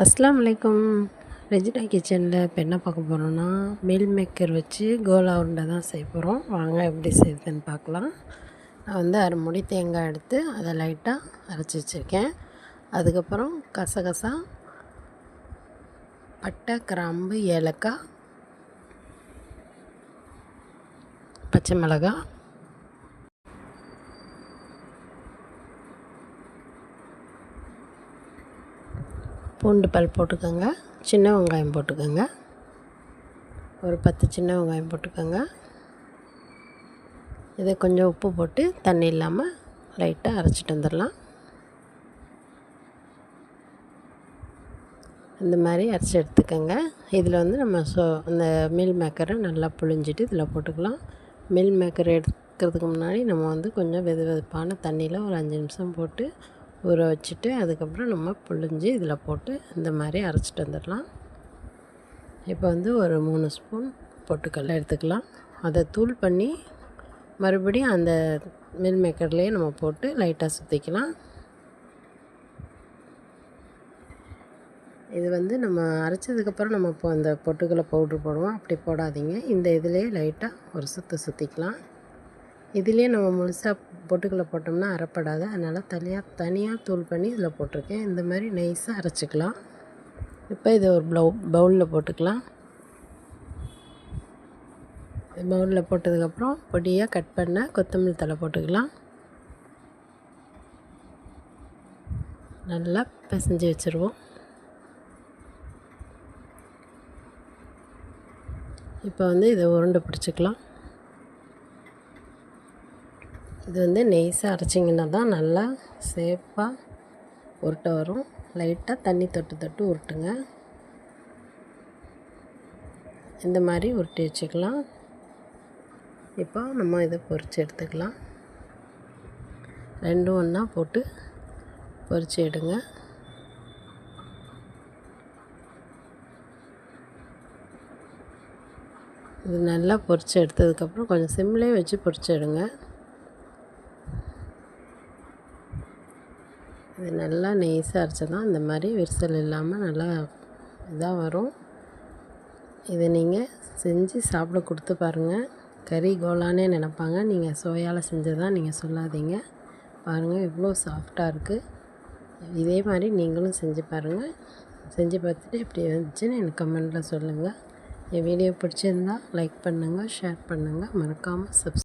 அஸ்ஸலாமு அலைக்கும். ரெஜினா கிச்சனில் இப்போ என்ன பார்க்க போகிறோன்னா, மீல் மேக்கர் வச்சு கோலா உருண்டை தான் செய்ய போகிறோம். வாங்க எப்படி செய்யுதுன்னு பார்க்கலாம். நான் வந்து அரை மூடி தேங்காய் எடுத்து அதை லைட்டாக அரைச்சி வச்சுருக்கேன். அதுக்கப்புறம் கசகசா, பட்டை, கிராம்பு, ஏலக்காய், பச்சை மிளகாய், பூண்டு பல் போட்டுக்கோங்க, சின்ன வெங்காயம் போட்டுக்கோங்க, ஒரு 10 சின்ன வெங்காயம் போட்டுக்கோங்க. இதை கொஞ்சம் உப்பு போட்டு தண்ணி இல்லாமல் லைட்டாக அரைச்சிட்டு வந்துடலாம். இந்த மாதிரி அரைச்சி எடுத்துக்கோங்க. இதில் வந்து நம்ம அந்த மீல் மேக்கரை நல்லா புழிஞ்சிட்டு இதில் போட்டுக்கலாம். மீல் மேக்கர் எடுக்கிறதுக்கு முன்னாடி நம்ம வந்து கொஞ்சம் வெதுப்பான தண்ணியில் ஒரு 5 நிமிஷம் போட்டு ஊற வச்சுட்டு அதுக்கப்புறம் நம்ம புழிஞ்சி இதில் போட்டு இந்த மாதிரி அரைச்சிட்டு வந்துடலாம். இப்போ வந்து ஒரு 3 ஸ்பூன் பொட்டுக்கடலை எடுத்துக்கலாம். அதை தூள் பண்ணி மறுபடியும் அந்த மீல் மேக்கர்லேயே நம்ம போட்டு லைட்டாக சுற்றிக்கலாம். இது வந்து நம்ம அரைச்சதுக்கப்புறம் நம்ம இப்போ அந்த பொட்டுக்கடலை பவுட்ரு போடுவோம், அப்படி போடாதீங்க. இந்த இதிலே லைட்டாக ஒரு சுற்றிக்கலாம். இதிலே நம்ம முழுசாக பொட்டுக்கடலை போட்டோம்னா அரைப்படாது, அதனால் தனியாக தூள் பண்ணி இதில் போட்டிருக்கேன். இந்த மாதிரி நைஸாக அரைச்சிக்கலாம். இப்போ இதை ஒரு பவுலில் போட்டுக்கலாம். பவுலில் போட்டதுக்கப்புறம் பொடியாக கட் பண்ண கொத்தமல்லி தழை போட்டுக்கலாம். நல்லா பிசைஞ்சு வச்சுருவோம். இப்போ வந்து இதை உருண்டை பிடிச்சிக்கலாம். இது வந்து நெய்ஸாக அரைச்சிங்கன்னா தான் நல்லா சேஃபாக உருட்டை வரும். லைட்டாக தண்ணி தொட்டு உருட்டுங்க. இந்த மாதிரி உருட்டி வச்சுக்கலாம். இப்போ நம்ம இதை பொரித்து எடுத்துக்கலாம். ரெண்டும் ஒன்றா போட்டு பொரித்து எடுங்க. இது நல்லா பொரித்து எடுத்ததுக்கப்புறம் கொஞ்சம் சிம்லேயே வச்சு பொரித்து எடுங்க. இது நல்லா நெய்ஸாக அரைச்சா தான் இந்த மாதிரி விரிசல் இல்லாமல் நல்லா இதாக வரும். இதை நீங்கள் செஞ்சு சாப்பிட கொடுத்து பாருங்கள். கறி கோலானே நினைப்பாங்க. நீங்கள் சோயாவில் செஞ்சதான் நீங்கள் சொல்லாதீங்க. பாருங்கள் எவ்வளோ சாஃப்டாக இருக்குது. இதே மாதிரி நீங்களும் செஞ்சு பாருங்கள். செஞ்சு பார்த்துட்டு எப்படி வந்துச்சுன்னு எனக்கு கமெண்ட்டில் சொல்லுங்கள். என் வீடியோ பிடிச்சிருந்தால் லைக் பண்ணுங்கள், ஷேர் பண்ணுங்கள், மறக்காமல்